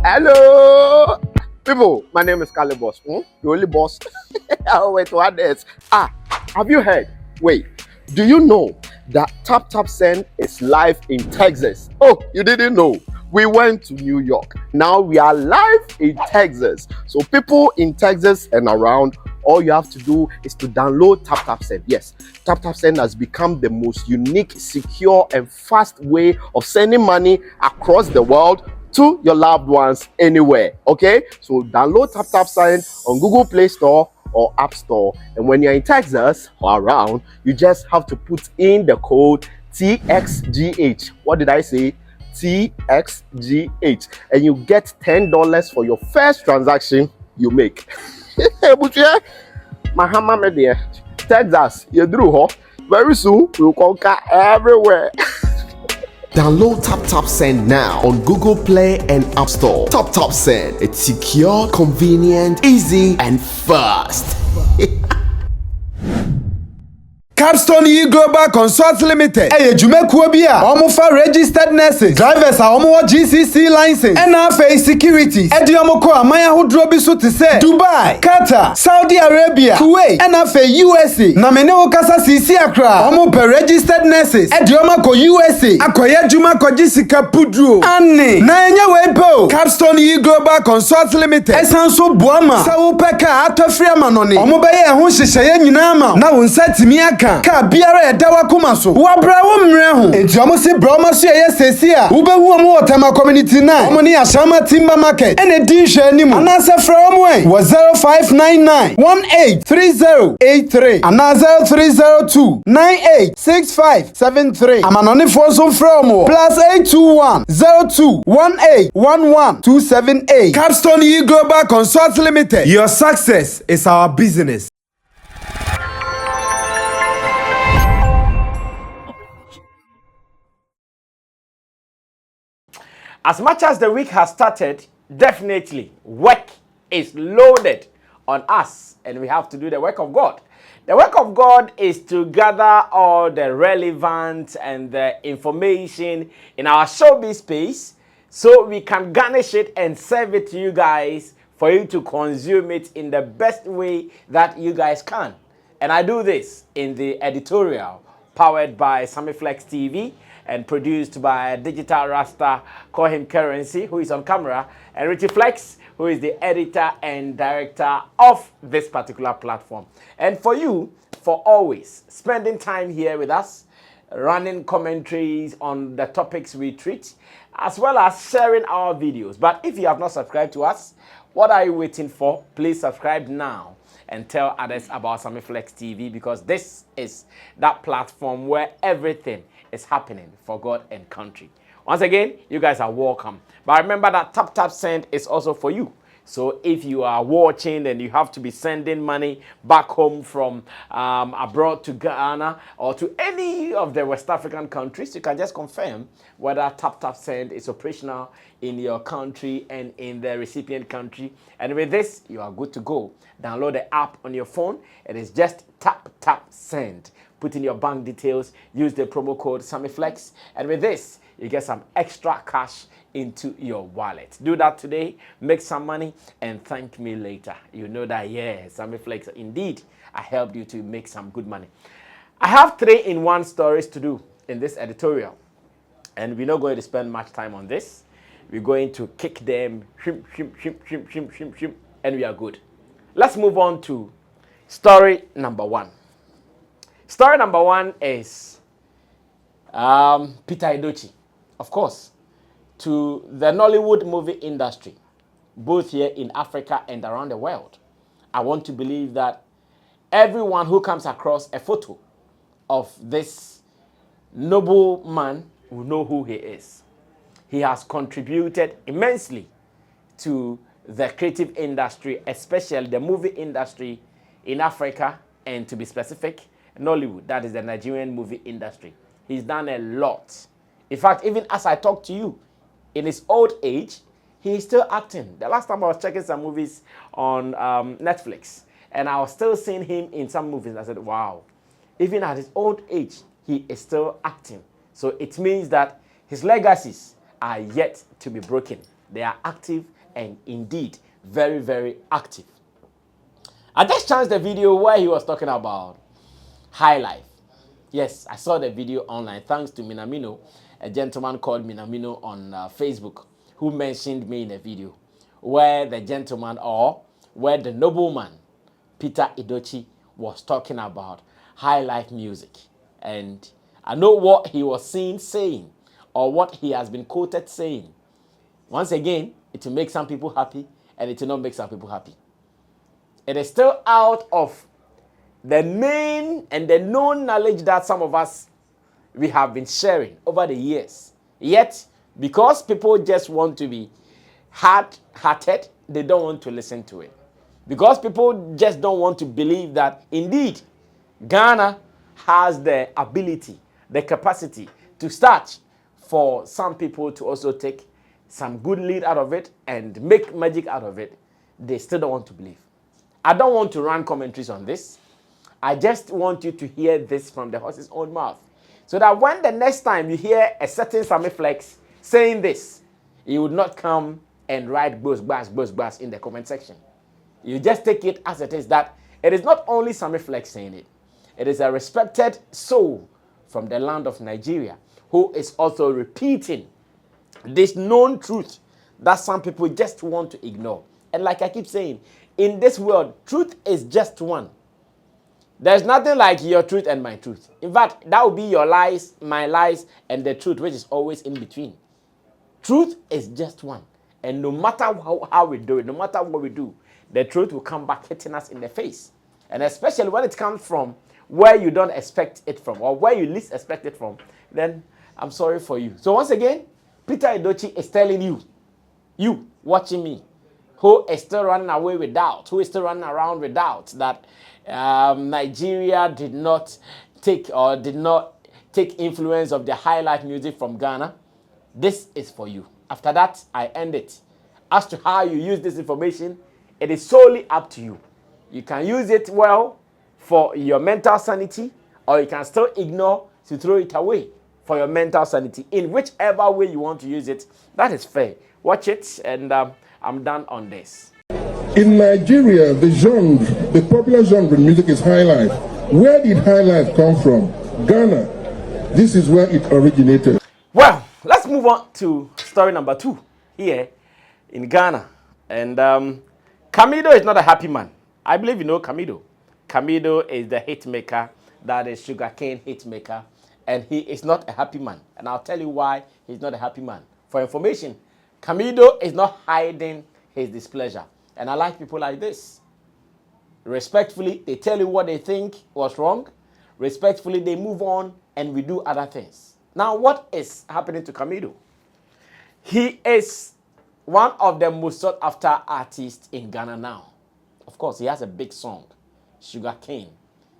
Hello, people. My name is Kali Boss. The only boss. Oh, wait, what else? Have you heard? Wait, do you know that Taptap Send is live in Texas? Oh, you didn't know? We went to New York. Now we are live in Texas. So people in Texas and around, all you have to do is to download Taptap Send. Yes, Taptap Send has become the most unique, secure, and fast way of sending money across the world to your loved ones anywhere. Okay, so download Taptap Send on Google Play Store or App Store, and when you're in Texas or around, you just have to put in the code TXGH. What did I say? TXGH, and you get $10 for your first transaction you make. Mahama media, Texas, you drew ho. Very soon we'll conquer everywhere. Download Taptap Send now on Google Play and App Store. Taptap Send, it's secure, convenient, easy, and fast. Capstone Global Consult Limited. Jumekuo bi a omo fa registered nurses, drivers a omo GCC license, NFA securities. Omo ko amaya hodro bi so te se Dubai, Qatar, Saudi Arabia, Kuwait, NFA USA. Na mene wo kasa sisi akra. Omo per registered nurses. Omo ko USA. Akoya juma ko jisika pudro. Anne. Na enye we po. Capstone Global Consult Limited. Esanso boama. Sa wo peka atofri amanone. Omo be ye ho hyehyeye nyina ma. Na wo nsatimi aka ka biara edawa kumaso wa bra wo mre ho enti omo si bra omo so ye sesi a wo behu omo Otema community 9 omo ni Ashama Timber Market ene din hwe animu anasa fra omo en wo 0599 183083 anasa 0302 986573 amanone fo so fra omo +821 021811 Capstone Global Consult Limited. Your success is our business. As much as the week has started, definitely work is loaded on us and we have to do the work of God. The work of God is to gather all the relevant and the information in our showbiz space so we can garnish it and serve it to you guys for you to consume it in the best way that you guys can. And I do this in the editorial powered by Sammy Flex TV and produced by Digital Rasta, call him Currency, who is on camera, and Richie Flex, who is the editor and director of this particular platform. And for you, for always spending time here with us, running commentaries on the topics we treat, as well as sharing our videos. But if you have not subscribed to us, what are you waiting for? Please subscribe now and tell others about Sammy Flex TV, because this is that platform where everything is happening for God and country. Once again, you guys are welcome. But remember that Taptap Send is also for you. So if you are watching and you have to be sending money back home from abroad to Ghana or to any of the West African countries, you can just confirm whether Taptap Send is operational in your country and in the recipient country. And with this, you are good to go. Download the app on your phone. It is just Taptap Send. Put in your bank details, use the promo code SammyFlex, and with this, you get some extra cash into your wallet. Do that today, make some money, and thank me later. You know that, yeah, SammyFlex, indeed, I helped you to make some good money. I have 3-in-1 stories to do in this editorial, and we're not going to spend much time on this. We're going to kick them, and we are good. Let's move on to story number 1. Story number 1 is Peter Edochie, of course, to the Nollywood movie industry, both here in Africa and around the world. I want to believe that everyone who comes across a photo of this noble man will know who he is. He has contributed immensely to the creative industry, especially the movie industry in Africa, and to be specific, Nollywood, that is the Nigerian movie industry. He's done a lot. In fact, even as I talk to you, in his old age, he is still acting. The last time I was checking some movies on Netflix, and I was still seeing him in some movies. I said, wow, even at his old age, he is still acting. So it means that his legacies are yet to be broken. They are active and indeed very, very active. I just chanced the video where he was talking about Highlife. Yes, I saw the video online thanks to Minamino, a gentleman called Minamino on Facebook, who mentioned me in a video where the gentleman or where the nobleman, Peter Edochie, was talking about Highlife music. And I know what he was saying, or what he has been quoted saying. Once again, it will make some people happy and it will not make some people happy. It is still out of the main and the known knowledge that some of us, we have been sharing over the years. Yet, because people just want to be hard-hearted, they don't want to listen to it. Because people just don't want to believe that, indeed, Ghana has the ability, the capacity to start for some people to also take some good lead out of it and make magic out of it. They still don't want to believe. I don't want to run commentaries on this. I just want you to hear this from the horse's own mouth. So that when the next time you hear a certain Sammy Flex saying this, you would not come and write boss in the comment section. You just take it as it is, that it is not only Sammy Flex saying it. It is a respected soul from the land of Nigeria who is also repeating this known truth that some people just want to ignore. And like I keep saying, in this world, truth is just one. There's nothing like your truth and my truth. In fact, that would be your lies, my lies, and the truth, which is always in between. Truth is just one. And no matter how we do it, no matter what we do, the truth will come back hitting us in the face. And especially when it comes from where you don't expect it from, or where you least expect it from, then I'm sorry for you. So once again, Peter Edochie is telling you watching me, who is still running away with doubt, who is still running around with doubt that Nigeria did not take influence of the Highlife music from Ghana. This is for you. After that, I end it. As to how you use this information, it is solely up to you. You can use it well for your mental sanity, or you can still ignore to throw it away for your mental sanity. In whichever way you want to use it, that is fair. Watch it, and I'm done on this. In Nigeria, the popular genre in music is Highlife. Where did Highlife come from? Ghana. This is where it originated. Well, let's move on to story number 2 here in Ghana. And Camidoh is not a happy man. I believe you know Camidoh. Camidoh is the hit maker, that is sugarcane hit maker, and he is not a happy man. And I'll tell you why he's not a happy man. For information, Camidoh is not hiding his displeasure. And I like people like this. Respectfully, they tell you what they think was wrong. Respectfully, they move on and we do other things. Now, what is happening to Camidoh? He is one of the most sought after artists in Ghana now. Of course, he has a big song, Sugarcane.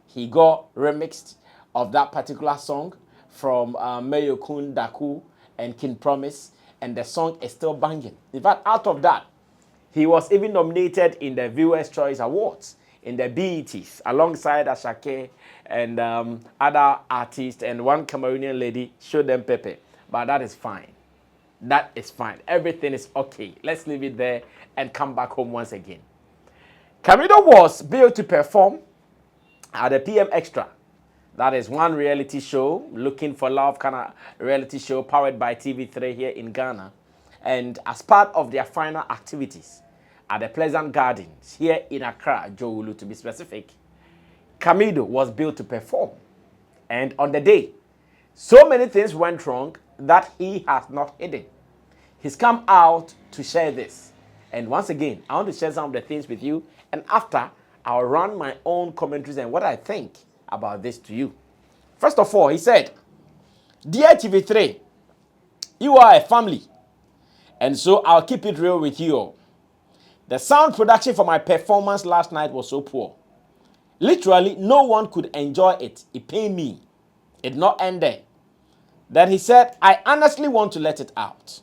He got remixed of that particular song from Mayokun Daku and King Promise, and the song is still banging. In fact, out of that, he was even nominated in the Viewers' Choice Awards in the BETs alongside Ashake and other artists, and one Cameroonian lady showed them Pepe. But that is fine. That is fine. Everything is okay. Let's leave it there and come back home once again. Camidoh was billed to perform at the PM Extra. That is one reality show, Looking for Love kind of reality show powered by TV3 here in Ghana. And as part of their final activities at the Pleasant Gardens here in Accra, Jowulu to be specific, Camidoh was billed to perform. And on the day, so many things went wrong that he has not hidden. He's come out to share this. And once again, I want to share some of the things with you. And after, I'll run my own commentaries and what I think about this to you. First of all, he said, "Dear TV3, you are a family. And so I'll keep it real with you all. The sound production for my performance last night was so poor. Literally, no one could enjoy it. It pained me. It did not end there. Then he said, I honestly want to let it out."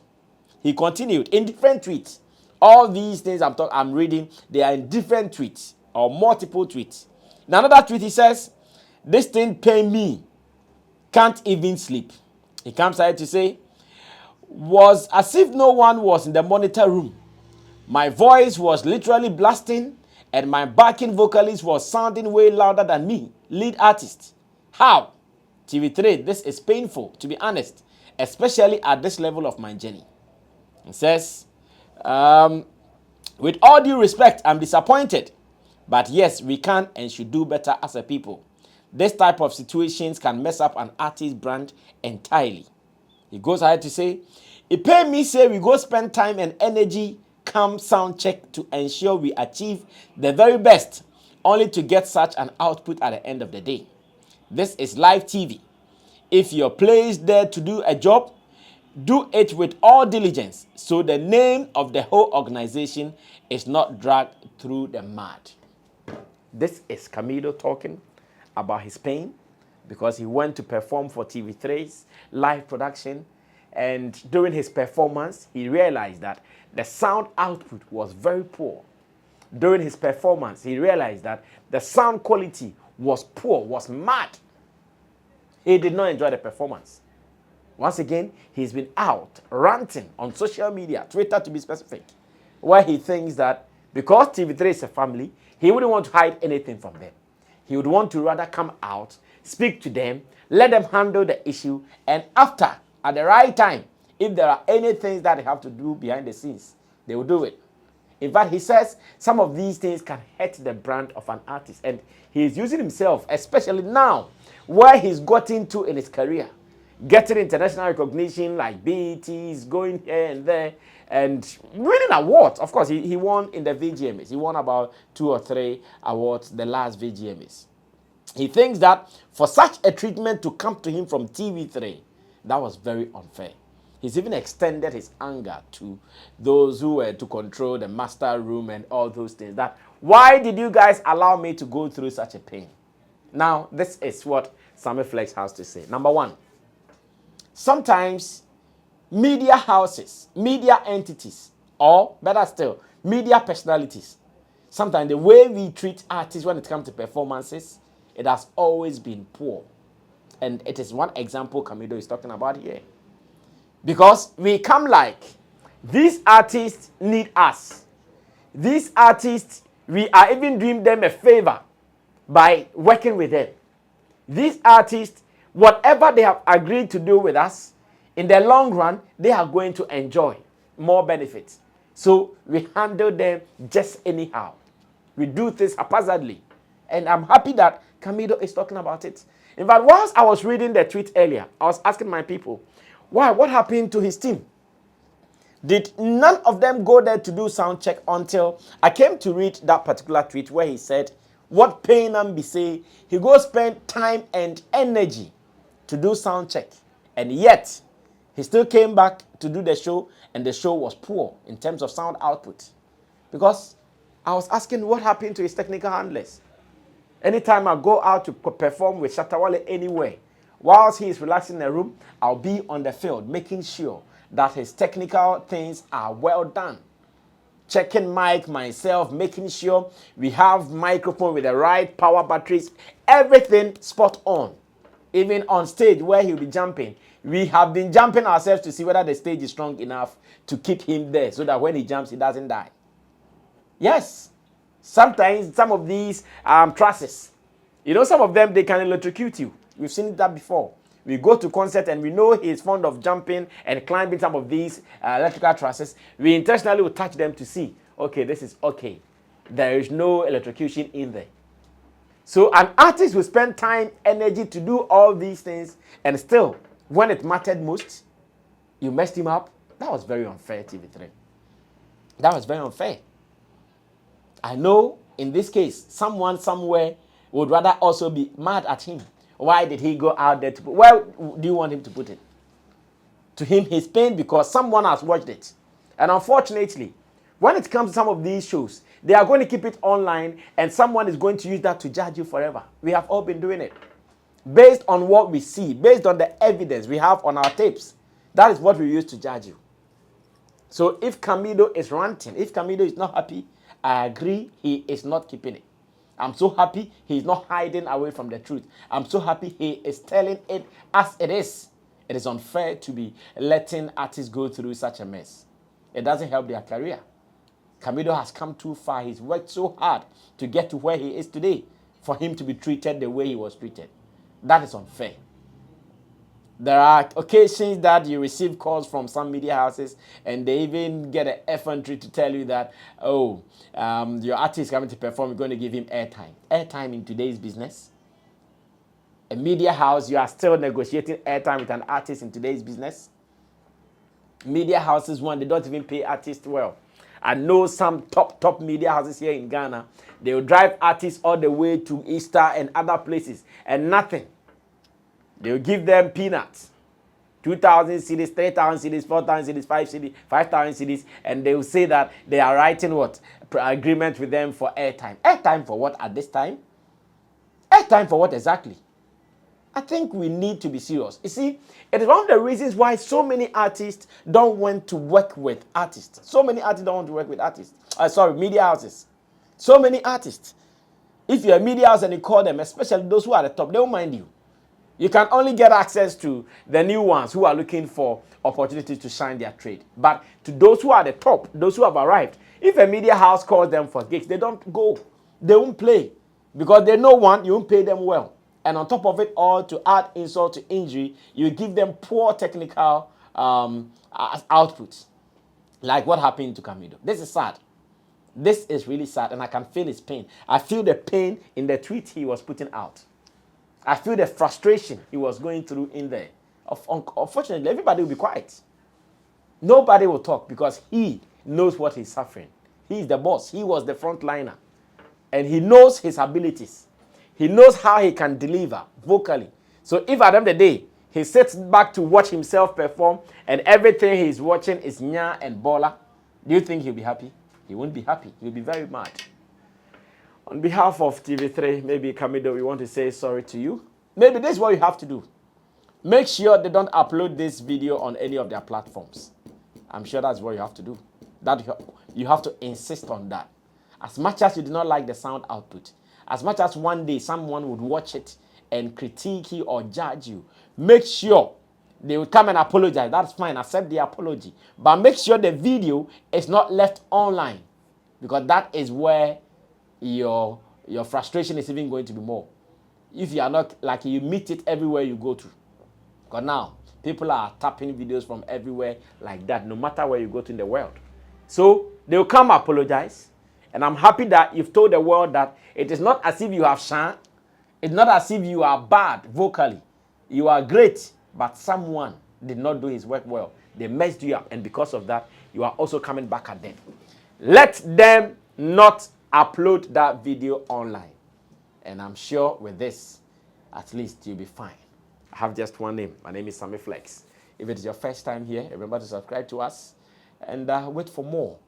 He continued in different tweets. All these things I'm reading, they are in different tweets or multiple tweets. In another tweet, he says, "This thing pain me. Can't even sleep." He comes out to say, was as if no one was in the monitor room. My voice was literally blasting, and my backing vocalist was sounding way louder than me, lead artist. How? TV3, this is painful, to be honest, especially at this level of my journey. It says, with all due respect, I'm disappointed. But yes, we can and should do better as a people. This type of situations can mess up an artist's brand entirely. He goes ahead to say, it pay me say we go spend time and energy, come sound check to ensure we achieve the very best, only to get such an output at the end of the day. This is live TV. If you're placed there to do a job, do it with all diligence, so the name of the whole organization is not dragged through the mud. This is Camidoh talking about his pain because he went to perform for TV3's live production, and during his performance, he realized that the sound output was very poor. During his performance, he realized that the sound quality was poor, was mad. He did not enjoy the performance. Once again, he's been out ranting on social media, Twitter to be specific, where he thinks that because TV3 is a family, he wouldn't want to hide anything from them. He would want to rather come out, speak to them, let them handle the issue, and after, at the right time, if there are any things that they have to do behind the scenes, they will do it. In fact, he says some of these things can hurt the brand of an artist, and he is using himself, especially now, where he's got into in his career, getting international recognition like BETs, going here and there, and winning awards. Of course, he won in the VGMAs. He won about 2 or 3 awards the last VGMAs. He thinks that for such a treatment to come to him from TV3, that was very unfair. He's even extended his anger to those who were to control the master room and all those things. That, why did you guys allow me to go through such a pain? Now, this is what Sammy Flex has to say. Number one, sometimes media houses, media entities, or better still, media personalities, sometimes the way we treat artists when it comes to performances, it has always been poor. And it is one example Camidoh is talking about here. Because we come like, these artists need us. These artists, we are even doing them a favor by working with them. These artists, whatever they have agreed to do with us, in the long run, they are going to enjoy more benefits. So we handle them just anyhow. We do things haphazardly. And I'm happy that Camidoh is talking about it. In fact, whilst I was reading the tweet earlier, I was asking my people, why? What happened to his team? Did none of them go there to do sound check until I came to read that particular tweet where he said, what pain and be say, he go spend time and energy to do sound check. And yet, he still came back to do the show, and the show was poor in terms of sound output. Because I was asking what happened to his technical handlers. Anytime I go out to perform with Shatawale anywhere, whilst he is relaxing in the room, I'll be on the field making sure that his technical things are well done. Checking mic myself, making sure we have microphone with the right power batteries, everything spot on. Even on stage where he'll be jumping, we have been jumping ourselves to see whether the stage is strong enough to keep him there so that when he jumps, he doesn't die. Yes, sometimes some of these trusses, some of them, they can electrocute you. We've seen that before. We go to concert and we know he's fond of jumping and climbing some of these electrical trusses. We intentionally will touch them to see, okay, this is okay. There is no electrocution in there. So an artist will spend time, energy to do all these things, and still, when it mattered most, you messed him up. That was very unfair, TV3. That was very unfair. I know in this case, someone somewhere would rather also be mad at him. Why did he go out there to put? Where do you want him to put it? To him, he's pain because someone has watched it. And unfortunately, when it comes to some of these shows, they are going to keep it online and someone is going to use that to judge you forever. We have all been doing it. Based on what we see, based on the evidence we have on our tapes, that is what we use to judge you. So if Camidoh is ranting, if Camidoh is not happy, I agree, he is not keeping it. I'm so happy he is not hiding away from the truth. I'm so happy he is telling it as it is. It is unfair to be letting artists go through such a mess. It doesn't help their career. Camidoh has come too far. He's worked so hard to get to where he is today for him to be treated the way he was treated. That is unfair. There are occasions that you receive calls from some media houses and they even get an effrontery to tell you that, oh, your artist is coming to perform, you're going to give him airtime. Airtime in today's business? A media house, you are still negotiating airtime with an artist in today's business? Media houses, one, they don't even pay artists well. I know some top media houses here in Ghana, they will drive artists all the way to Easter and other places and nothing. They will give them peanuts. 2,000 cedis, 3,000 cedis, 4,000 cedis, 5,000 cedis, and they will say that they are writing what? Agreement with them for airtime. Airtime for what at this time? Airtime for what exactly? I think we need to be serious. You see, it is one of the reasons why so many artists don't want to work with artists. So many artists don't want to work with artists. Media houses. So many artists. If you're a media house and you call them, especially those who are at the top, they won't mind you. You can only get access to the new ones who are looking for opportunities to shine their trade. But to those who are at the top, those who have arrived, if a media house calls them for gigs, they don't go. They won't play. Because they know one, you won't pay them well. And on top of it all, to add insult to injury, you give them poor technical outputs. Like what happened to Camidoh. This is sad. This is really sad, and I can feel his pain. I feel the pain in the tweet he was putting out. I feel the frustration he was going through in there. Unfortunately, everybody will be quiet. Nobody will talk because he knows what he's suffering. He's the boss. He was the frontliner. And he knows his abilities. He knows how he can deliver vocally. So if at the end of the day, he sits back to watch himself perform and everything he's watching is nya and bola, do you think he'll be happy? He won't be happy. He'll be very mad. On behalf of TV3, maybe Camidoh, we want to say sorry to you. Maybe this is what you have to do. Make sure they don't upload this video on any of their platforms. I'm sure that's what you have to do. That you have to insist on that. As much as you do not like the sound output, as much as one day someone would watch it and critique you or judge you, make sure they will come and apologize. That's fine. Accept the apology. But make sure the video is not left online, because that is where your frustration is even going to be more. If you are not, like, you meet it everywhere you go to. Because now, people are tapping videos from everywhere like that, no matter where you go to in the world. So, they will come apologize. And I'm happy that you've told the world that it is not as if you have shined. It's not as if you are bad vocally. You are great, but someone did not do his work well. They messed you up, and because of that, you are also coming back at them. Let them not upload that video online. And I'm sure with this, at least you'll be fine. I have just one name. My name is Sammy Flex. If it is your first time here, remember to subscribe to us and wait for more.